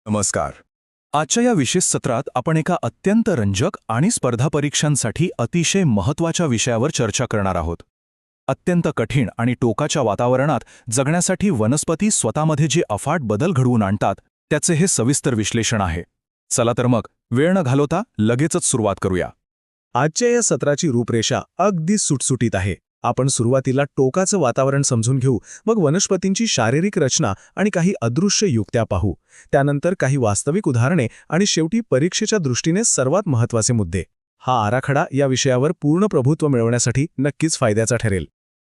नमस्कार. आजच्या या विशेष सत्रात आपण एका अत्यंत रंजक आणि स्पर्धा परीक्षांसाठी अतिशय महत्त्वाच्या विषयावर चर्चा करणार आहोत. अत्यंत कठीण आणि टोकाच्या वातावरणात जगण्यासाठी वनस्पती स्वतःमध्ये जे अफाट बदल घडवून आणतात त्याचे हे सविस्तर विश्लेषण आहे. चला तर मग वेळ न घालवता लगेचच सुरुवात करूया. आजच्या या सत्राची रूपरेषा अगदी सुटसुटीत आहे. आपण सुरुवातीला टोकाचं वातावरण समजून घेऊ, मग वनस्पतींची शारीरिक रचना आणि काही अदृश्य युक्त्या पाहू. त्यानंतर काही वास्तविक उदाहरणे आणि शेवटी परीक्षेच्या दृष्टीने सर्वात महत्त्वाचे मुद्दे. हा आराखडा या विषयावर पूर्ण प्रभुत्व मिळवण्यासाठी नक्कीच फायद्याचा ठरेल.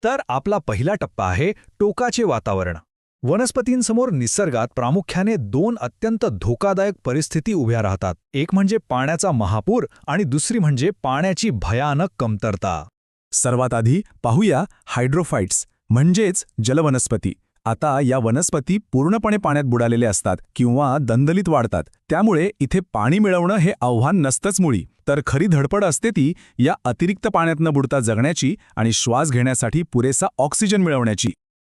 तर आपला पहिला टप्पा आहे टोकाचे वातावरण. वनस्पतींसमोर निसर्गात प्रामुख्याने दोन अत्यंत धोकादायक परिस्थिती उभ्या राहतात. एक म्हणजे पाण्याचा महापूर आणि दुसरी म्हणजे पाण्याची भयानक कमतरता. सर्वात आधी पाहूया हायड्रोफाइट्स म्हणजेच जलवनस्पती. आता या वनस्पती पूर्णपणे पाण्यात बुडालेले असतात किंवा दंदलीत वाढतात. त्यामुळे इथे पाणी मिळवणं हे आव्हान नसतंच मुळी. तर खरी धडपड असते ती या अतिरिक्त पाण्यात न बुडता जगण्याची आणि श्वास घेण्यासाठी पुरेसा ऑक्सिजन मिळवण्याची.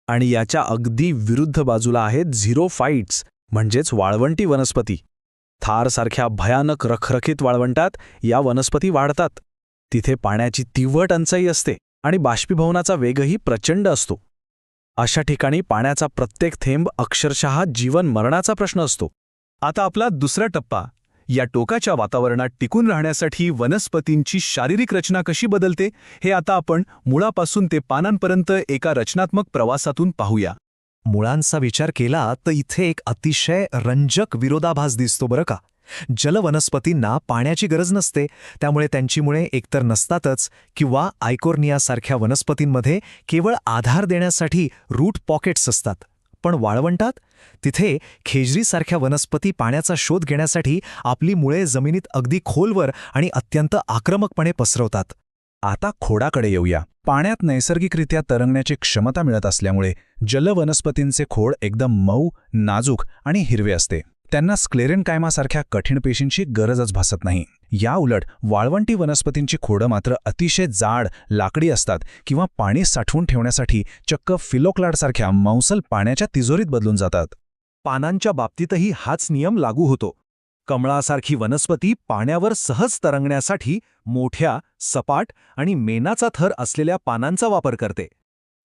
आणि याच्या अगदी विरुद्ध बाजूला आहेत झिरोफाइट्स म्हणजेच वाळवंटी वनस्पती. थारसारख्या भयानक रखरखीत वाळवंटात या वनस्पती वाढतात. तिथे पाण्याची तीव्र टंचाई असते आणि बाष्पीभवनाचा वेगही प्रचंड असतो. अशा ठिकाणी पाण्याचा प्रत्येक थेंब अक्षरशः जीवन मरणाचा प्रश्न असतो. आता आपला दुसरा टप्पा. या टोकाच्या वातावरणात टिकून राहण्यासाठी वनस्पतींची शारीरिक रचना कशी बदलते हे आता आपण मुळापासून ते पानांपर्यंत एका रचनात्मक प्रवासातून पाहूया. मुळांचा विचार केला तर इथे एक अतिशय रंजक विरोधाभास दिसतो बरं का. जलवनस्पतींना पाण्याची गरज नसते, त्यामुळे त्यांची मुळे एकतर नसतातच किंवा आयकोर्नियासारख्या वनस्पतींमध्ये केवळ आधार देण्यासाठी रूट पॉकेट्स असतात. पण वाळवंटात तिथे खेजरीसारख्या वनस्पती पाण्याचा शोध घेण्यासाठी आपली मुळे जमिनीत अगदी खोलवर आणि अत्यंत आक्रमकपणे पसरवतात. आता खोडाकडे येऊया. पाण्यात नैसर्गिकरित्या तरंगण्याची क्षमता मिळत असल्यामुळे जलवनस्पतींचे खोड एकदम मऊ, नाजूक आणि हिरवे असते. त्यांना स्क्लेरेन्कायमासारख्या कठीण पेशींची गरजच भासत नाही. या उलट वाळवंटी वनस्पतींची खोडं मात्र अतिशय जाड, लाकडी असतात किंवा पाणी साठवून ठेवण्यासाठी चक्क फिलोक्लाडसारख्या मौसल पाण्याच्या तिजोरीत बदलून जातात. पानांच्या बाबतीतही हाच नियम लागू होतो. कमळासारखी वनस्पती पाण्यावर सहज तरंगण्यासाठी मोठ्या, सपाट आणि मेणाचा थर असलेल्या पानांचा वापर करते.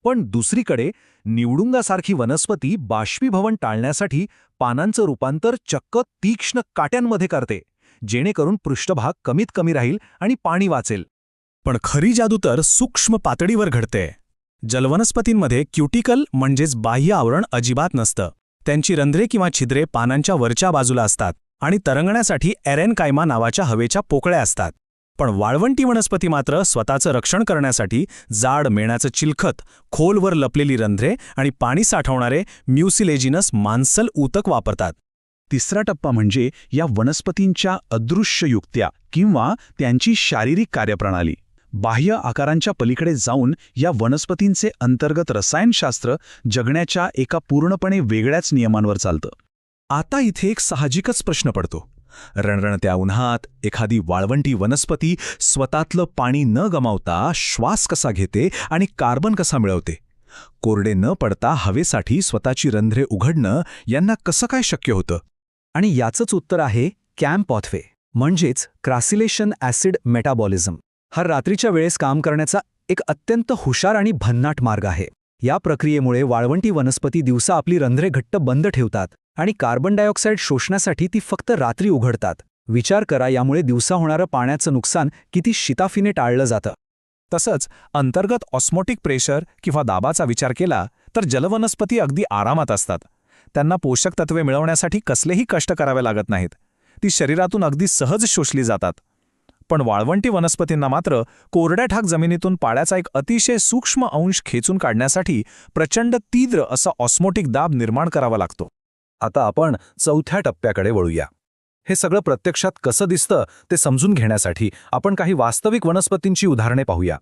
पण दुसरीकडे निवडुंगासारखी वनस्पती बाष्पीभवन टाळण्यासाठी पानांचं रूपांतर चक्क तीक्ष्ण काट्यांमध्ये करते, जेणेकरून पृष्ठभाग कमीत कमी राहील आणि पाणी वाचेल. पण खरी जादू तर सूक्ष्म पातळीवर घडते. जलवनस्पतींमध्ये क्युटिकल म्हणजेच बाह्य आवरण अजिबात नसतं. त्यांची रंध्रे किंवा छिद्रे पानांच्या वरच्या बाजूला असतात आणि तरंगण्यासाठी एरेनकायमा नावाच्या हवेच्या पोकळ्या असतात. पण वाळवंटी वनस्पती मात्र स्वतःचं रक्षण करण्यासाठी जाड मेणाचं चिलखत, खोलवर लपलेली रंध्रे आणि पाणी साठवणारे म्युसिलेजिनस मांसल ऊतक वापरतात. तिसरा टप्पा म्हणजे या वनस्पतींच्या अदृश्य युक्त्या किंवा त्यांची शारीरिक कार्यप्रणाली. बाह्य आकारांच्या पलीकडे जाऊन या वनस्पतींचे अंतर्गत रसायनशास्त्र जगण्याच्या एका पूर्णपणे वेगळ्याच नियमांवर चालतं. आता इथे एक साहजिकच प्रश्न पडतो. रणरणत्या उन्हात एखादी वाळवंटी वनस्पती स्वतःतलं पाणी न गमावता श्वास कसा घेते आणि कार्बन कसा मिळवते? कोरडे न पडता हवेसाठी स्वतःची रंध्रे उघडणं यांना कसं काय शक्य होतं? आणि याचंच उत्तर आहे कॅम्पॉथवे म्हणजेच क्रासिलेशन ॲसिड मेटाबॉलिझम. हा रात्रीच्या वेळेस काम करण्याचा एक अत्यंत हुशार आणि भन्नाट मार्ग आहे. या प्रक्रियेमुळे वाळवंटी वनस्पती दिवसा आपली रंध्रे घट्ट बंद ठेवतात आणि कार्बन डायऑक्साईड शोषण्यासाठी ती फक्त रात्री उघडतात. विचार करा, यामुळे दिवसा होणारं पाण्याचं नुकसान किती शिताफीने टाळलं जातं. तसंच अंतर्गत ऑस्मोटिक प्रेशर किंवा दाबाचा विचार केला तर जलवनस्पती अगदी आरामात असतात. त्यांना पोषक तत्वे मिळवण्यासाठी कसलेही कष्ट करावे लागत नाहीत. ती शरीरातून अगदी सहज शोषली जातात. पण वाळवंटी वनस्पतींना मात्र कोरड्या ठाक जमिनीतून पाण्याचा एक अतिशय सूक्ष्म अंश खेचून काढण्यासाठी प्रचंड तीव्र असा ऑस्मोटिक दाब निर्माण करावा लागतो. आता आपण चौथ्या टप्प्याकडे वळूया. हे सगळं प्रत्यक्षात कसं दिसतं ते समजून घेण्यासाठी आपण काही वास्तविक वनस्पतींची उदाहरणे पाहूया.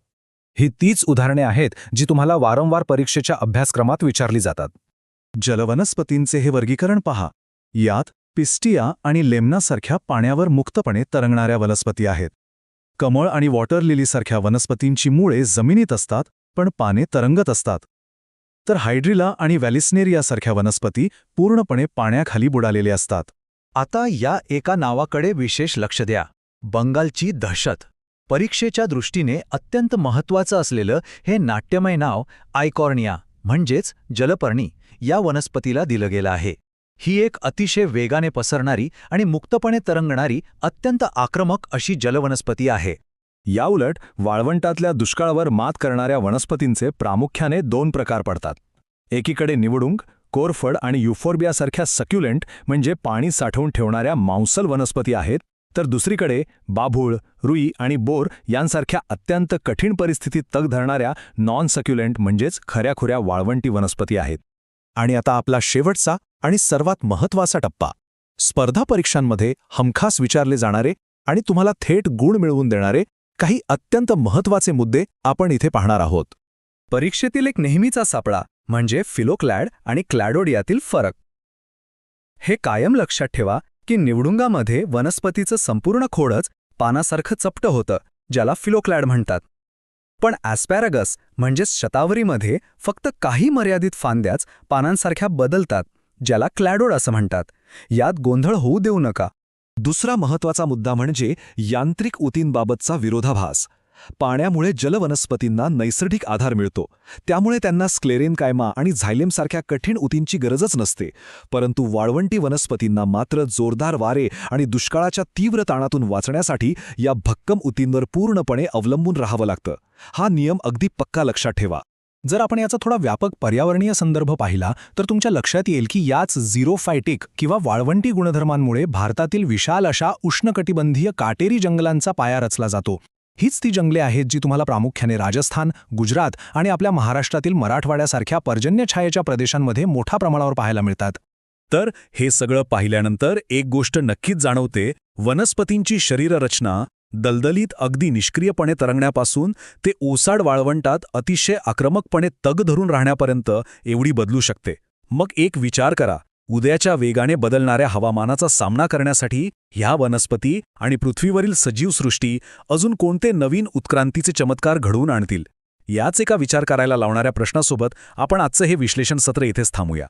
ही तीच उदाहरणे आहेत जी तुम्हाला वारंवार परीक्षेच्या अभ्यासक्रमात विचारली जातात. जलवनस्पतींचे हे वर्गीकरण पहा. यात पिस्टिया आणि लेमनासारख्या पाण्यावर मुक्तपणे तरंगणाऱ्या वनस्पती आहेत. कमळ आणि वॉटर लिलीसारख्या वनस्पतींची मुळे जमिनीत असतात पण पाने तरंगत असतात. तर हायड्रिला आणि व्हॅलिस्नेरियासारख्या वनस्पती पूर्णपणे पाण्याखाली बुडालेले असतात. आता या एका नावाकडे विशेष लक्ष द्या, बंगालची दहशत. परीक्षेच्या दृष्टीने अत्यंत महत्त्वाचं असलेलं हे नाट्यमय नाव आयकॉर्निया म्हणजेच जलपर्णी या वनस्पतीला दिलं गेलं आहे. ही एक अतिशय वेगाने पसरणारी आणि मुक्तपणे तरंगणारी अत्यंत आक्रमक अशी जलवनस्पती आहे. याउलट वाळवंटातल्या दुष्काळावर मात करणाऱ्या वनस्पतींचे प्रामुख्याने 2 प्रकार पडतात. एकीकडे निवडुंग, कोरफड आणि युफोर्बियासारख्या सक्युलेंट म्हणजे पाणी साठवून ठेवणाऱ्या मांसल वनस्पती आहेत, तर दुसरीकडे बाभूळ, रुई आणि बोर यांसारख्या अत्यंत कठीण परिस्थितीत तग धरणाऱ्या नॉन सक्युलेंट म्हणजेच खऱ्याखुऱ्या वाळवंटी वनस्पती आहेत. आणि आता आपला शेवटचा आणि सर्वात महत्त्वाचा टप्पा, स्पर्धा परीक्षांमध्ये हमखास विचारले जाणारे आणि तुम्हाला थेट गुण मिळवून देणारे काही अत्यंत महत्त्वाचे मुद्दे आपण इथे पाहणार आहोत. परीक्षेतील एक नेहमीचा सापळा म्हणजे फिलोक्लॅड आणि क्लॅडोडियातील फरक. हे कायम लक्षात ठेवा की निवडुंगामध्ये वनस्पतीचं संपूर्ण खोडच पानासारखं चपटं होतं, ज्याला फिलोक्लॅड म्हणतात. पण ॲस्पॅरागस म्हणजेच शतावरीमध्ये फक्त काही मर्यादित फांद्याच पानांसारख्या बदलतात, ज्याला क्लॅडोड असं म्हणतात. यात गोंधळ होऊ देऊ नका. दुसरा महत्त्वाचा मुद्दा म्हणजे यांत्रिक ऊतींबाबतचा विरोधाभास. पाण्यामुळे जलवनस्पतींना नैसर्गिक आधार मिळतो, त्यामुळे त्यांना स्क्लेरेनकायमा आणि झायलेमसारख्या कठीण ऊतींची गरजच नसते. परंतु वाळवंटी वनस्पतींना मात्र जोरदार वारे आणि दुष्काळाच्या तीव्र ताणातून वाचण्यासाठी या भक्कम ऊतींवर पूर्णपणे अवलंबून राहावं लागतं. हा नियम अगदी पक्का लक्षात ठेवा. जर आपण याचा थोडा व्यापक पर्यावरणीय संदर्भ पाहिला तर तुमच्या लक्षात येईल की याच झिरोफायटिक किंवा वाळवंटी गुणधर्मांमुळे भारतातील विशाल अशा उष्णकटिबंधीय काटेरी जंगलांचा पाया रचला जातो. हीच ती जंगले आहेत जी तुम्हाला प्रामुख्याने राजस्थान, गुजरात आणि आपल्या महाराष्ट्रातील मराठवाड्यासारख्या पर्जन्यछायेच्या प्रदेशांमध्ये मोठ्या प्रमाणावर पाहायला मिळतात. तर हे सगळं पाहिल्यानंतर एक गोष्ट नक्कीच जाणवते, वनस्पतींची शरीररचना दलदलीत अगदी निष्क्रियपणे तरंगण्यापासून ते ओसाड वाळवंटात अतिशय आक्रमकपणे तग धरून राहण्यापर्यंत एवढी बदलू शकते. मग एक विचार करा, उद्याच्या वेगाने बदलणाऱ्या हवामानाचा सामना करण्यासाठी ह्या वनस्पती आणि पृथ्वीवरील सजीवसृष्टी अजून कोणते नवीन उत्क्रांतीचे चमत्कार घडवून आणतील? याच एका विचार करायला लावणाऱ्या प्रश्नासोबत आपण आजचं हे विश्लेषण सत्र इथेच थांबूया.